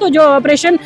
तो जो ऑपरेशन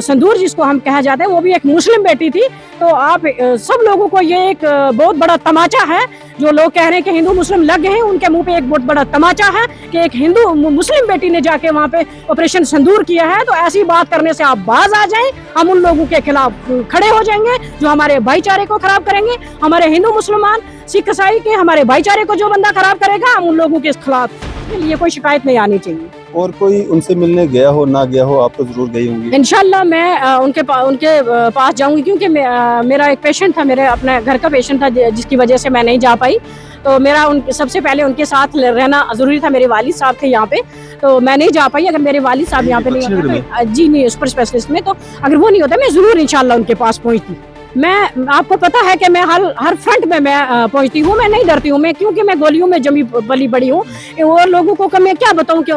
संदूर जिसको हम कहा जाता है वो भी एक मुस्लिम बेटी थी। तो आप सब लोगों को ये एक बहुत बड़ा तमाचा है। जो लोग कह रहे हैं कि हिंदू मुस्लिम लग गए हैं, उनके मुंह पे एक बहुत बड़ा तमाचा है कि एक हिंदू मुस्लिम बेटी ने जाके वहाँ पे ऑपरेशन संदूर किया है। तो ऐसी बात करने से आप बाज आ जाएं, हम उन लोगों के खिलाफ खड़े हो जाएंगे जो हमारे भाईचारे को खराब करेंगे। हमारे हिंदू मुसलमान सिख ईसाई के हमारे भाईचारे को जो बंदा खराब करेगा, हम उन लोगों के खिलाफ। ये कोई शिकायत नहीं आनी चाहिए। और कोई उनसे मिलने गया हो ना गया हो, आप तो जरूर गई होंगी। इंशाल्लाह मैं उनके पास जाऊंगी, क्योंकि मेरा एक पेशेंट था, मेरे अपने घर का पेशेंट था जिसकी वजह से मैं नहीं जा पाई। तो मेरा सबसे पहले उनके साथ रहना जरूरी था। मेरे वालिद साहब थे यहाँ पे, तो मैं नहीं जा पाई। अगर मेरे वालिद साहब यहाँ पे नहीं होते तो जी नहीं, सुपर स्पेशलिस्ट में, तो अगर वो नहीं होता मैं जरूर इंशाल्लाह उनके पास पहुँचती। मैं आपको पता है कि मैं हर फ्रंट में मैं पहुंचती हूँ, मैं नहीं डरती हूँ। मैं क्योंकि मैं गोलियों में जमी पली बड़ी हूँ। वो लोगों को मैं क्या बताऊँ कि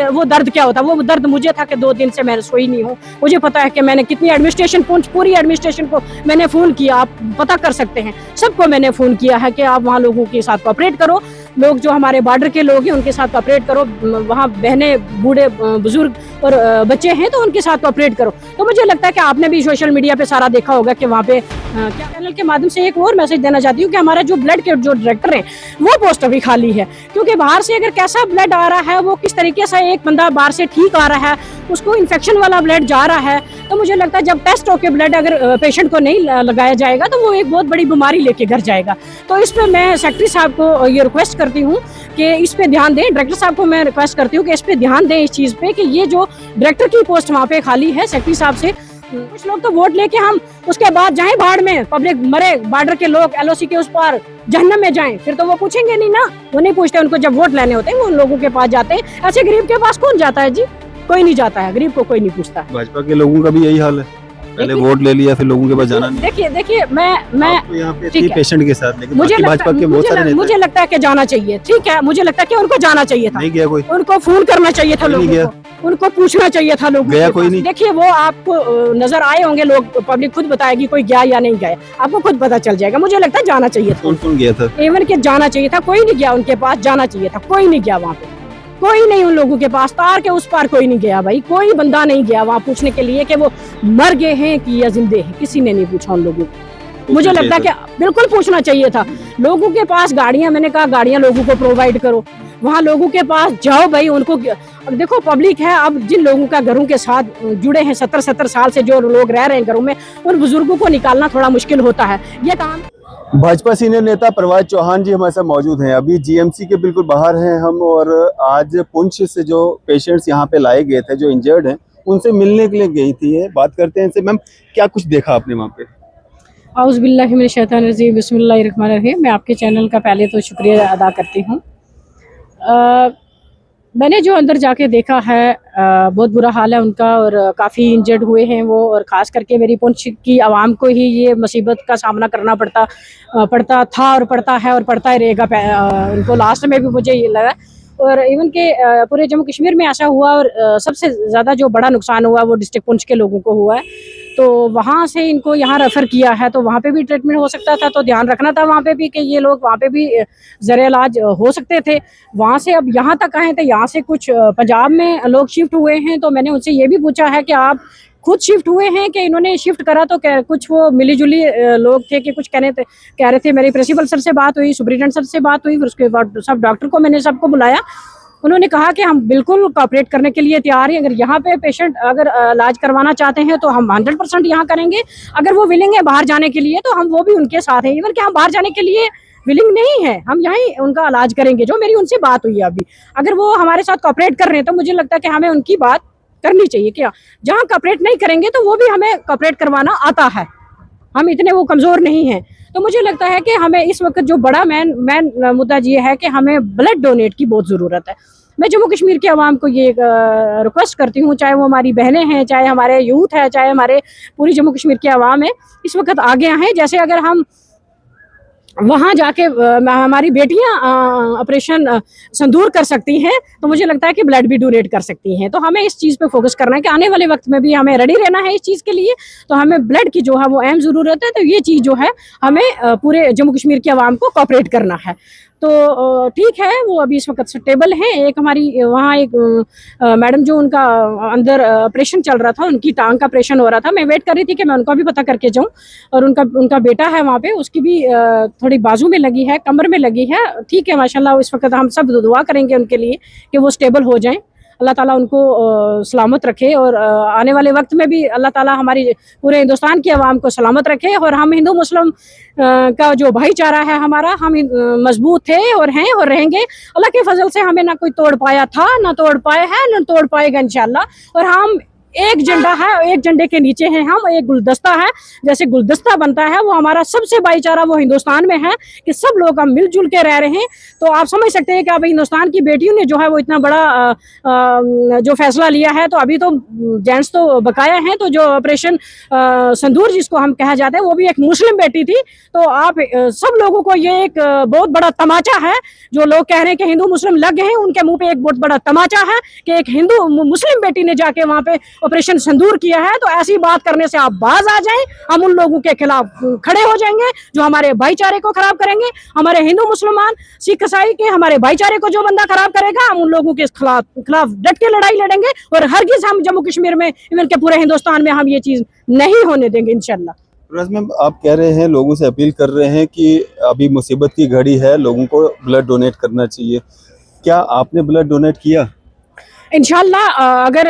वो दर्द क्या होता है। वो दर्द मुझे था कि 2 दिन से मैं सोई नहीं हूँ। मुझे पता है कि मैंने कितनी एडमिनिस्ट्रेशन पूरी एडमिनिस्ट्रेशन को मैंने फ़ोन किया, आप पता कर सकते हैं। सबको मैंने फ़ोन किया है कि आप वहाँ लोगों के साथ कोऑपरेट करो। लोग जो हमारे बॉर्डर के लोग हैं उनके साथ कोऑपरेट करो। वहाँ बहनें, बूढ़े, बुजुर्ग और बच्चे हैं तो उनके साथ कोऑपरेट करो। तो मुझे लगता है कि आपने भी सोशल मीडिया पे सारा देखा होगा कि वहाँ पे क्या चैनल के माध्यम से एक और मैसेज देना चाहती हूँ कि हमारा जो ब्लड के जो डायरेक्टर हैं वो पोस्ट अभी खाली है। क्योंकि बाहर से अगर कैसा ब्लड आ रहा है, वो किस तरीके से एक बंदा बाहर से ठीक आ रहा है, उसको इन्फेक्शन वाला ब्लड जा रहा है। तो मुझे लगता है जब टेस्ट होकर ब्लड अगर पेशेंट को नहीं लगाया जाएगा तो वो एक बहुत बड़ी बीमारी लेके घर जाएगा। तो इस पर मैं सेक्रेटरी साहब को ये रिक्वेस्ट करती हूँ कि इस पे ध्यान दें। डायरेक्टर साहब को मैं रिक्वेस्ट करती हूँ कि इस पे ध्यान दें, इस चीज़ पे कि ये जो डायरेक्टर की पोस्ट वहाँ पे खाली है, सेक्रेटरी साहब से कुछ लोग तो वोट लेके हम उसके बाद जाएं बाढ़ में, पब्लिक मरे, बॉर्डर के लोग एलओसी के उस पार जहन्नम में जाएं, फिर तो वो पूछेंगे नहीं ना। वो नहीं पूछते, उनको जब वोट लेने होते हैं वो उन लोगों के पास जाते हैं। ऐसे गरीब के पास कौन जाता है जी? कोई नहीं जाता है, गरीब को कोई नहीं पूछता। भाजपा के लोगों का भी यही हाल है, पहले वोट ले लिया फिर लोगों के पास जाना नहीं। देखिए मैं तो यहाँ पे पेशेंट के साथ, लेकिन मुझे भाजपा के बहुत सारे मुझे लगता है कि जाना चाहिए। ठीक है, मुझे लगता है कि उनको जाना चाहिए था। नहीं गया कोई, उनको फोन करना चाहिए था लोगों को, उनको पूछना चाहिए था लोगों गया कोई नहीं। देखिए वो आपको नजर आए होंगे, लोग पब्लिक खुद बताएगी कोई गया या नहीं गया, आपको खुद पता चल जाएगा। मुझे लगता है जाना चाहिए था। कौन गया था? इवन के जाना चाहिए था, कोई नहीं गया उनके पास, जाना चाहिए था। कोई नहीं गया वहाँ पे, कोई नहीं उन लोगों के पास, तार के उस पार कोई नहीं गया भाई। कोई बंदा नहीं गया वहाँ पूछने के लिए कि वो मर गए हैं कि या जिंदे हैं, किसी ने नहीं पूछा उन लोगों को। मुझे लगता है कि बिल्कुल पूछना चाहिए था। लोगों के पास गाड़ियां, मैंने कहा गाड़ियां लोगों को प्रोवाइड करो, वहाँ लोगों के पास जाओ भाई। उनको अब देखो पब्लिक है, अब जिन लोगों का घरों के साथ जुड़े हैं 70 साल से जो लोग रह रहे हैं घरों में, उन बुजुर्गों को निकालना थोड़ा मुश्किल होता है। ये काम भाजपा सीनियर नेता प्रभात चौहान जी हमारे साथ मौजूद हैं। अभी जीएमसी के बिल्कुल बाहर हैं हम, और आज पुंछ से जो पेशेंट्स यहाँ पे लाए गए थे जो इंजर्ड हैं, उनसे मिलने के लिए गई थी। बात करते हैं इनसे। मैम, क्या कुछ देखा आपने वहाँ पे? औज़ुबिल्लाहि मिनश शैतानिर रजीम, बिस्मिल्लाहिर रहमानिर रहीम। मैं आपके चैनल का पहले तो शुक्रिया अदा करती हूँ। मैंने जो अंदर जाके देखा है बहुत बुरा हाल है उनका, और काफ़ी इंजर्ड हुए हैं वो, और ख़ास करके मेरी पुंछ की आवाम को ही ये मुसीबत का सामना करना पड़ता था और पड़ता है और पड़ता ही रहेगा। उनको लास्ट में भी मुझे ये लगा, और इवन के पूरे जम्मू कश्मीर में ऐसा हुआ, और सबसे ज़्यादा जो बड़ा नुकसान हुआ वो डिस्ट्रिक्ट पुंछ के लोगों को हुआ है। तो वहाँ से इनको यहाँ रेफ़र किया है, तो वहाँ पे भी ट्रीटमेंट हो सकता था, तो ध्यान रखना था वहाँ पे भी कि ये लोग वहाँ पे भी ज़र इलाज हो सकते थे। वहाँ से अब यहाँ तक आए थे, यहाँ से कुछ पंजाब में लोग शिफ्ट हुए हैं। तो मैंने उनसे ये भी पूछा है कि आप खुद शिफ्ट हुए हैं कि इन्होंने शिफ्ट करा, तो कुछ वो मिली जुली लोग थे कि कुछ कह रहे थे। मेरी प्रिंसिपल सर से बात हुई, सुपरिटेंडेंट सर से बात हुई, फिर उसके बाद सब डॉक्टर को मैंने सबको बुलाया। उन्होंने कहा कि हम बिल्कुल कोऑपरेट करने के लिए तैयार हैं। अगर यहाँ पे पेशेंट अगर इलाज करवाना चाहते हैं तो हम 100% यहाँ करेंगे। अगर वो विलिंग है बाहर जाने के लिए तो हम वो भी उनके साथ हैं। इवन कि हम बाहर जाने के लिए विलिंग नहीं है, हम यहीं उनका इलाज करेंगे। जो मेरी उनसे बात हुई है अभी, अगर वो हमारे साथ कोऑपरेट कर रहे हैं तो मुझे लगता है कि हमें उनकी बात करनी चाहिए। क्या जहाँ कोऑपरेट नहीं करेंगे तो वो भी हमें कोऑपरेट करवाना आता है, हम इतने वो कमज़ोर नहीं हैं। तो मुझे लगता है कि हमें इस वक्त जो बड़ा मेन मुद्दा ये है कि हमें ब्लड डोनेट की बहुत ज़रूरत है। मैं जम्मू कश्मीर के अवाम को ये रिक्वेस्ट करती हूँ, चाहे वो हमारी बहनें हैं, चाहे हमारे यूथ है, चाहे हमारे पूरी जम्मू कश्मीर के अवाम है, इस वक्त आगे आएँ। जैसे अगर हम वहाँ जाके हमारी बेटियाँ ऑपरेशन संदूर कर सकती हैं, तो मुझे लगता है कि ब्लड भी डोनेट कर सकती हैं। तो हमें इस चीज़ पे फोकस करना है कि आने वाले वक्त में भी हमें रेडी रहना है इस चीज़ के लिए। तो हमें ब्लड की जो है वो अहम ज़रूरत है। तो ये चीज़ जो है हमें पूरे जम्मू कश्मीर के अवाम को कोऑपरेट करना है। ठीक है, वो अभी इस वक्त स्टेबल हैं। एक हमारी वहाँ एक मैडम जो उनका अंदर ऑपरेशन चल रहा था, उनकी टांग का ऑपरेशन हो रहा था, मैं वेट कर रही थी कि मैं उनका भी पता करके जाऊँ। और उनका बेटा है वहाँ पे, उसकी भी थोड़ी बाजू में लगी है, कमर में लगी है। ठीक है माशाल्लाह, इस वक्त हम सब दुआ करेंगे उनके लिए कि वो स्टेबल हो जाएं। अल्लाह ताला उनको सलामत रखे और आने वाले वक्त में भी अल्लाह ताला हमारी पूरे हिंदुस्तान की आवाम को सलामत रखे। और हम हिंदू मुस्लिम का जो भाईचारा है हमारा, हम मजबूत थे और हैं और रहेंगे। अल्लाह के फजल से हमें ना कोई तोड़ पाया था, ना तोड़ पाए हैं, ना तोड़ पाएगा इंशाल्लाह। और हम एक झंडा है, एक झंडे के नीचे हैं हम, एक गुलदस्ता है। जैसे गुलदस्ता बनता है, वो हमारा सबसे भाईचारा वो हिंदुस्तान में है कि सब लोग हम मिलजुल के रह रहे हैं। तो आप समझ सकते हैं कि अब हिंदुस्तान की बेटियों ने जो है वो इतना बड़ा जो फैसला लिया है। तो अभी तो जेंट्स तो बकाया हैं, तो जो ऑपरेशन संदूर जिसको हम कहा जाते हैं, वो भी एक मुस्लिम बेटी थी। तो आप सब लोगों को ये एक बहुत बड़ा तमाचा है। जो लोग कह रहे हैं कि हिंदू मुस्लिम लग हैं, उनके मुंह पे एक बहुत बड़ा तमाचा है कि एक हिंदू मुस्लिम बेटी ने जाके वहां पे ऑपरेशन संदूर किया है। तो ऐसी बात करने से आप बाज आ जाएं, हम उन लोगों के खिलाफ खड़े हो जाएंगे जो हमारे भाईचारे को खराब करेंगे। हमारे हिंदू मुसलमान सिख ईसाई के हमारे भाईचारे को जो बंदा खराब करेगा, हम उन लोगों के खिलाफ डट के लड़ाई लड़ेंगे। और हरगिज हम जम्मू कश्मीर में, इवन के पूरे हिंदुस्तान में हम ये चीज नहीं होने देंगे इंशाल्लाह। फिरोज मैम, आप कह रहे हैं, लोगों से अपील कर रहे हैं कि अभी मुसीबत की घड़ी है, लोगों को ब्लड डोनेट करना चाहिए। क्या आपने ब्लड डोनेट किया? इंशाल्लाह अगर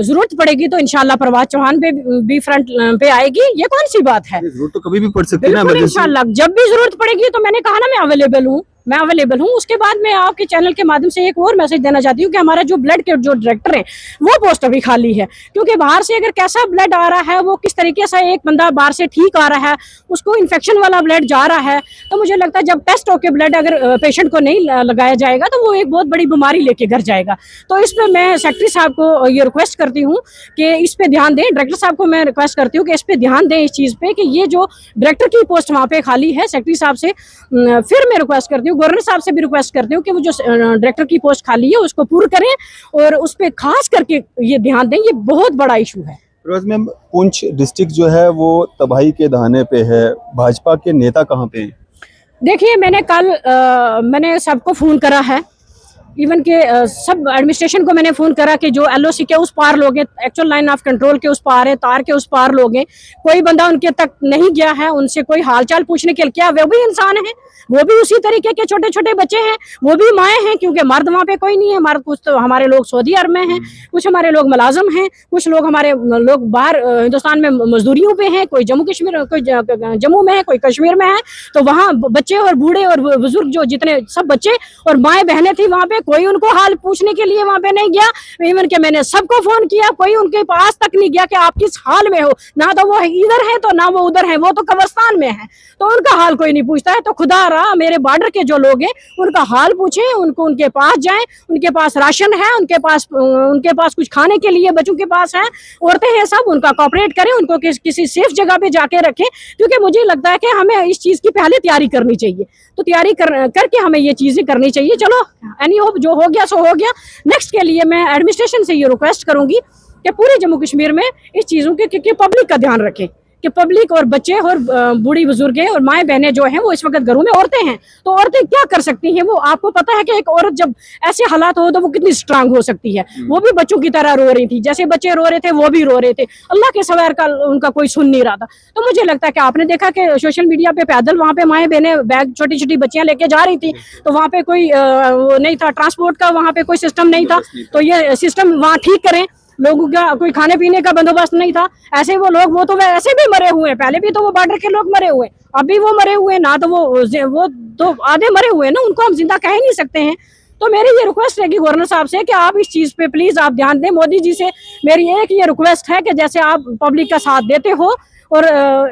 जरूरत पड़ेगी तो इंशाल्लाह परवाज चौहान भी फ्रंट पे आएगी। ये कौन सी बात है? जरूरत तो कभी भी पड़ सकती है ना, बिल्कुल इंशाल्लाह, जब भी जरूरत पड़ेगी तो मैंने कहा ना मैं अवेलेबल हूँ, मैं अवेलेबल हूँ। उसके बाद मैं आपके चैनल के माध्यम से एक और मैसेज देना चाहती हूँ कि हमारा जो ब्लड के जो डायरेक्टर हैं, वो पोस्ट अभी खाली है। क्योंकि बाहर से अगर कैसा ब्लड आ रहा है, वो किस तरीके से एक बंदा बाहर से ठीक आ रहा है, उसको इन्फेक्शन वाला ब्लड जा रहा है। तो मुझे लगता है जब टेस्ट होकर ब्लड अगर पेशेंट को नहीं लगाया जाएगा तो वो एक बहुत बड़ी बीमारी लेके घर जाएगा। तो इस पर मैं सेक्रेटरी साहब को ये रिक्वेस्ट करती हूँ कि इस पे ध्यान दें। डायरेक्टर साहब को मैं रिक्वेस्ट करती हूँ कि इस पे ध्यान दें, इस चीज़ पे कि ये जो डायरेक्टर की पोस्ट वहाँ पे खाली है। सेक्रेटरी साहब से फिर मैं रिक्वेस्ट करती हूँ, गवर्नर साहब से भी रिक्वेस्ट करती हूँ कि वो जो डायरेक्टर की पोस्ट खाली है उसको पूर्ण करें और उस पर खास करके ये ध्यान दें। ये बहुत बड़ा इशू है। फिरोज मैम, पुंछ डिस्ट्रिक्ट जो है वो तबाही के दहाने पे है, भाजपा के नेता कहाँ पे हैं? देखिए, मैंने सबको फ़ोन करा है, इवन के सब एडमिनिस्ट्रेशन को मैंने फ़ोन करा कि जो एलओसी के उस पार लोग हैं, एक्चुअल लाइन ऑफ कंट्रोल के उस पार है, तार के उस पार लोग हैं, कोई बंदा उनके तक नहीं गया है। उनसे कोई हालचाल पूछने के लिए, क्या वो भी इंसान है, वो भी उसी तरीके के छोटे छोटे बच्चे हैं, वो भी माएँ हैं। क्योंकि मर्द वहाँ पे कोई नहीं है। मर्द कुछ तो हमारे लोग सऊदी अरब में हैं, कुछ हमारे लोग मुलाजम हैं, कुछ लोग हमारे लोग बाहर हिंदुस्तान में मजदूरियों पे हैं, कोई जम्मू कश्मीर, कोई जम्मू में है, कोई कश्मीर में है। तो वहाँ बच्चे और बूढ़े और बुजुर्ग जो जितने सब बच्चे और माएँ बहनें थी वहाँ पे, कोई उनको हाल पूछने के लिए वहाँ पे नहीं गया। इवन के मैंने सबको फोन किया, कोई उनके पास तक नहीं गया कि आप किस हाल में हो। ना तो वो इधर है तो ना वो उधर है, वो तो कब्रिस्तान में है, तो उनका हाल कोई नहीं पूछता है। तो खुदा रहा मेरे बॉर्डर के जो लोग हैं उनका हाल पूछें, उनको उनके पास जाएं, उनके पास राशन है, उनके पास कुछ खाने के लिए बच्चों के पास है, औरतें हैं, सब उनका कोऑपरेट करें, उनको किसी सेफ जगह पे जाके रखें। क्योंकि मुझे लगता है कि हमें इस चीज़ की पहले तैयारी करनी चाहिए। तो तैयारी करके हमें ये चीज़ें करनी चाहिए। चलो एनी होप, जो हो गया सो हो गया। नेक्स्ट के लिए मैं एडमिनिस्ट्रेशन से ये रिक्वेस्ट करूंगी कि पूरे जम्मू कश्मीर में इस चीज़ों के पब्लिक का ध्यान रखें, कि पब्लिक और बच्चे और बूढ़ी बुजुर्ग और माएँ बहनें जो हैं वो इस वक्त घरों में, औरतें हैं, तो औरतें क्या कर सकती हैं? वो आपको पता है कि एक औरत जब ऐसे हालात हो तो वो कितनी स्ट्रांग हो सकती है। वो भी बच्चों की तरह रो रही थी, जैसे बच्चे रो रहे थे वो भी रो रहे थे। अल्लाह के सवार का उनका कोई सुन नहीं रहा था। तो मुझे लगता है कि आपने देखा कि सोशल मीडिया पे पैदल वहाँ पे माएँ बहनें बैग छोटी छोटी बच्चियाँ लेके जा रही थी, तो वहाँ पे कोई वो नहीं था, ट्रांसपोर्ट का वहाँ पे कोई सिस्टम नहीं था। तो ये सिस्टम वहाँ ठीक करें। लोगों का कोई खाने पीने का बंदोबस्त नहीं था। ऐसे वो लोग, वो तो वैसे भी मरे हुए हैं, पहले भी तो वो बॉर्डर के लोग मरे हुए, अभी वो मरे हुए ना, तो वो तो आधे मरे हुए ना, उनको हम जिंदा कह ही नहीं सकते हैं। तो मेरी ये रिक्वेस्ट रहेगी गवर्नर साहब से कि आप इस चीज़ पे प्लीज़ आप ध्यान दें। मोदी जी से मेरी एक ये रिक्वेस्ट है कि जैसे आप पब्लिक का साथ देते हो और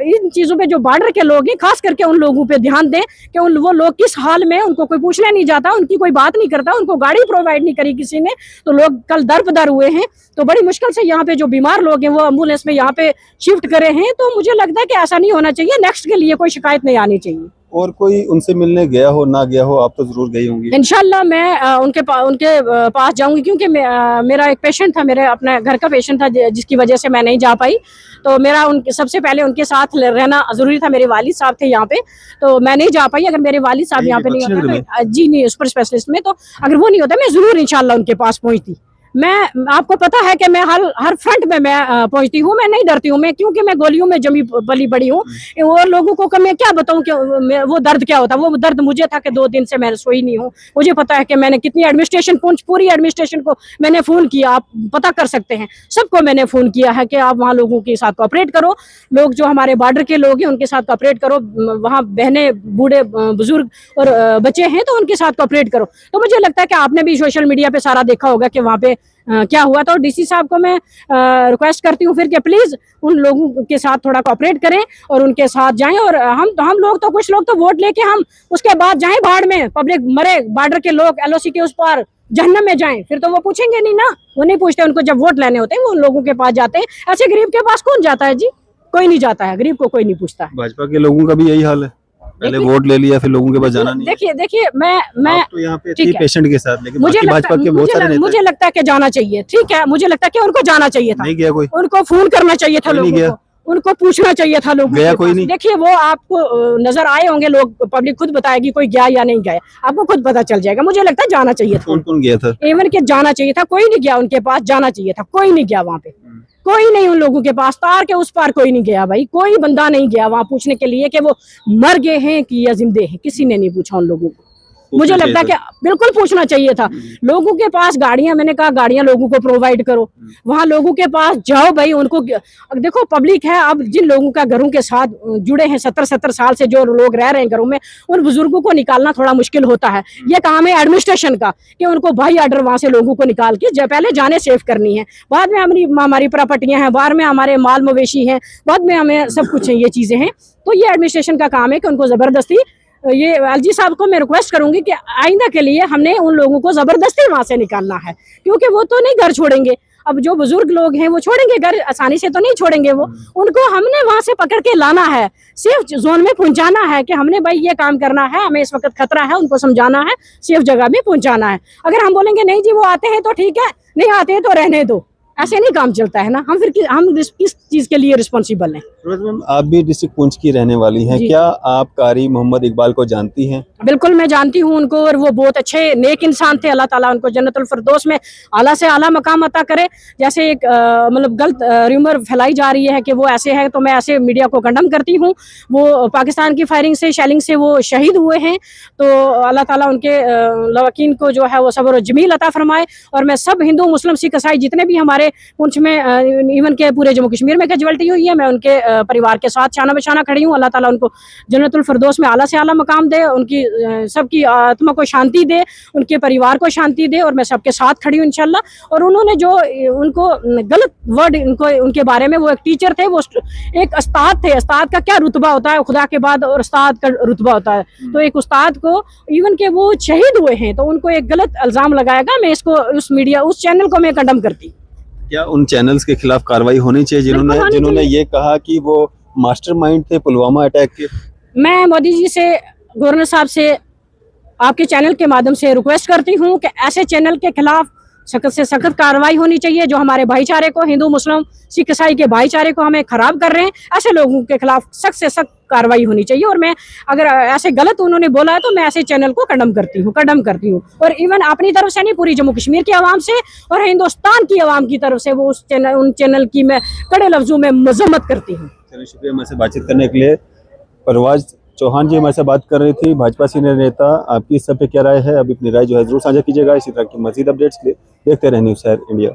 इन चीज़ों पे जो बॉर्डर के लोग हैं खास करके उन लोगों पे ध्यान दें कि वो लोग किस हाल में, उनको कोई पूछने नहीं जाता, उनकी कोई बात नहीं करता, उनको गाड़ी प्रोवाइड नहीं करी किसी ने, तो लोग कल दर हुए हैं। तो बड़ी मुश्किल से यहाँ पे जो बीमार लोग हैं वो एम्बुलेंस में यहाँ पे शिफ्ट करे हैं। तो मुझे लगता है कि ऐसा नहीं होना चाहिए, नेक्स्ट के लिए कोई शिकायत नहीं आनी चाहिए। और कोई उनसे मिलने गया हो ना गया हो, आप तो जरूर गई होंगी। इंशाल्लाह मैं उनके पास जाऊंगी, क्योंकि मेरा एक पेशेंट था, मेरे अपने घर का पेशेंट था, जिसकी वजह से मैं नहीं जा पाई। तो मेरा सबसे पहले उनके साथ रहना जरूरी था। मेरे वालिद साहब थे यहाँ पे, तो मैं नहीं जा पाई। अगर मेरे वालिद साहब यहाँ पे नहीं होते तो, जी नहीं, सुपर स्पेशलिस्ट में, तो अगर वो नहीं होता मैं जरूर इंशाल्लाह उनके पास पहुंचती। मैं, आपको पता है कि मैं हर फ्रंट में मैं पहुंचती हूँ, मैं नहीं डरती हूँ मैं, क्योंकि मैं गोलियों में जमी पली बड़ी हूँ। और लोगों को मैं क्या बताऊँ कि वो दर्द क्या होता है। वो दर्द मुझे था कि 2 दिन से मैं सोई नहीं हूँ। मुझे पता है कि मैंने कितनी एडमिनिस्ट्रेशन, पूरी एडमिनिस्ट्रेशन को मैंने फोन किया, आप पता कर सकते हैं, सबको मैंने फोन किया है कि आप वहाँ लोगों के साथ कोऑपरेट करो। लोग जो हमारे बॉर्डर के लोग हैं उनके साथ कोऑपरेट करो, वहाँ बहने, बूढ़े, बुजुर्ग और बच्चे हैं तो उनके साथ कोऑपरेट करो। तो मुझे लगता है कि आपने भी सोशल मीडिया पे सारा देखा होगा कि वहाँ पे क्या हुआ था। और डीसी साहब को मैं रिक्वेस्ट करती हूँ फिर कि प्लीज उन लोगों के साथ थोड़ा कोऑपरेट करें और उनके साथ जाएं। और हम लोग तो, कुछ लोग तो वोट लेके हम उसके बाद जाएं बाढ़ में, पब्लिक मरे, बॉर्डर के लोग एलओसी के उस पार जहन्नम में जाएं, फिर तो वो पूछेंगे नहीं ना, वो नहीं पूछते। उनको जब वोट लेने होते हैं वो उन लोगों के पास जाते हैं। ऐसे गरीब के पास कौन जाता है जी? कोई नहीं जाता है, गरीब को कोई नहीं पूछता है। भाजपा के लोगों का भी यही हाल है, पहले वोट ले लिया फिर लोगों के पास जाना नहीं। देखिए मैं आप तो यहाँ पे थी पेशेंट के साथ, लेकिन मुझे भाजपा के बहुत सारे मुझे लगता है कि जाना चाहिए। ठीक है, मुझे लगता है कि उनको जाना चाहिए था। नहीं गया कोई, उनको फोन करना चाहिए था लोगों को, उनको पूछना चाहिए था लोगों गया कोई नहीं। देखिए वो आपको नजर आए होंगे लोग, पब्लिक खुद बताएगी कोई गया या नहीं गया, आपको खुद पता चल जाएगा। मुझे लगता है जाना चाहिए था। कौन गया था? इवन के जाना चाहिए था, कोई नहीं गया उनके पास, जाना चाहिए था, कोई नहीं गया वहाँ पे, कोई नहीं उन लोगों के पास, तार के उस पार कोई नहीं गया भाई, कोई बंदा नहीं गया वहाँ पूछने के लिए कि वो मर गए हैं कि या जिंदे हैं, किसी ने नहीं पूछा उन लोगों को। मुझे लगता है कि बिल्कुल पूछना चाहिए था। लोगों के पास गाड़ियां, मैंने कहा गाड़ियां लोगों को प्रोवाइड करो, वहां लोगों के पास जाओ भाई। उनको देखो पब्लिक है, अब जिन लोगों का घरों के साथ जुड़े हैं 70 साल से जो लोग रह रहे हैं घरों में, उन बुजुर्गों को निकालना थोड़ा मुश्किल होता है। ये काम है एडमिनिस्ट्रेशन का कि उनको भाई आर्डर वहां से लोगों को निकाल के पहले जाने सेव करनी है, बाद में हमारी प्रॉपर्टियां हैं, बाद में हमारे माल मवेशी हैं, बाद में हमें सब कुछ है, ये चीजें हैं। तो ये एडमिनिस्ट्रेशन का काम है कि उनको जबरदस्ती, ये एलजी साहब को मैं रिक्वेस्ट करूंगी कि आइंदा के लिए हमने उन लोगों को जबरदस्ती वहां से निकालना है, क्योंकि वो तो नहीं घर छोड़ेंगे। अब जो बुजुर्ग लोग हैं वो छोड़ेंगे घर, आसानी से तो नहीं छोड़ेंगे वो, उनको हमने वहां से पकड़ के लाना है, सेफ जोन में पहुंचाना है कि हमने भाई ये काम करना है, हमें इस वक्त खतरा है, उनको समझाना है, सेफ जगह में पहुंचाना है। अगर हम बोलेंगे नहीं जी वो आते हैं तो ठीक है, नहीं आते हैं तो रहने दो, ऐसे नहीं काम चलता है ना। हम फिर हम किस चीज के लिए रिस्पॉन्सिबल हैं? मैम आप भी डिस्ट्रिक्ट पुंछ की रहने वाली हैं, क्या आप कारी मोहम्मद इकबाल को जानती हैं? बिल्कुल मैं जानती हूँ उनको, और वो बहुत अच्छे नेक इंसान थे। अल्लाह ताला उनको जन्नतुल फिरदौस में आला से आला मकाम अता करे। जैसे एक मतलब गलत र्यूमर फैलाई जा रही है कि वो ऐसे है, तो मैं ऐसे मीडिया को कंडम करती हूँ। वो पाकिस्तान की फायरिंग से, शेलिंग से वो शहीद हुए हैं, तो अल्लाह ताला उनके लवाकीन को जो है वो सब्र और जमील अता फरमाए। और मैं सब हिंदू, मुस्लिम, सिख, ईसाई जितने भी हमारे पुंछ में, इवन के पूरे जम्मू कश्मीर में कैजुअल्टी हुई है, मैं उनके परिवार के साथ शाना बशाना खड़ी हूँ। अल्लाह ताला उनको जन्नतुल फिरदौस में आला से आला मकाम दे, उनकी सबकी आत्मा को शांति दे, उनके परिवार को शांति दे, और मैं सबके साथ खड़ी हूँ इंशाल्लाह। और उन्होंने जो उनको गलत वर्ड उनके बारे में, वो एक टीचर थे, वो एक उस्ताद थे। उस्ताद का क्या रुतबा होता है खुदा के बाद, और उस्ताद का रुतबा होता है। तो एक उस्ताद को, इवन के वो शहीद हुए हैं, तो उनको एक गलत इल्जाम लगाएगा, मैं इसको, उस मीडिया, उस चैनल को मैं कंडम करती। क्या उन चैनल्स के खिलाफ कार्रवाई होनी चाहिए जिन्होंने ये कहा कि वो मास्टरमाइंड थे पुलवामा अटैक के? मैं मोदी जी से, गवर्नर साहब से, आपके चैनल के माध्यम से रिक्वेस्ट करती हूँ कि ऐसे चैनल के खिलाफ सख्त से सख्त कार्रवाई होनी चाहिए, जो हमारे भाईचारे को, हिंदू मुस्लिम सिख ईसाई के भाईचारे को हमें खराब कर रहे हैं। ऐसे लोगों के खिलाफ सख्त से सख्त कार्रवाई होनी चाहिए। और मैं, अगर ऐसे गलत उन्होंने बोला है तो मैं ऐसे चैनल को कंडम करती हूँ। और इवन अपनी तरफ से नहीं, पूरी जम्मू कश्मीर की आवाम से और हिंदुस्तान की आवाम की तरफ से वो उन चैनल की मैं कड़े लफ्जों में मजम्मत करती हूँ। चलिए शुक्रिया हमारे से बातचीत करने के लिए। परवाज चौहान जी हमारे से बात कर रही थी, भाजपा सीनियर नेता। आपकी इस सब पे क्या राय है? अभी अपनी राय जो है जरूर साझा कीजिएगा। इसी तरह की मजीद अपडेट्स के लिए देखते रहें न्यूज़ शहर इंडिया।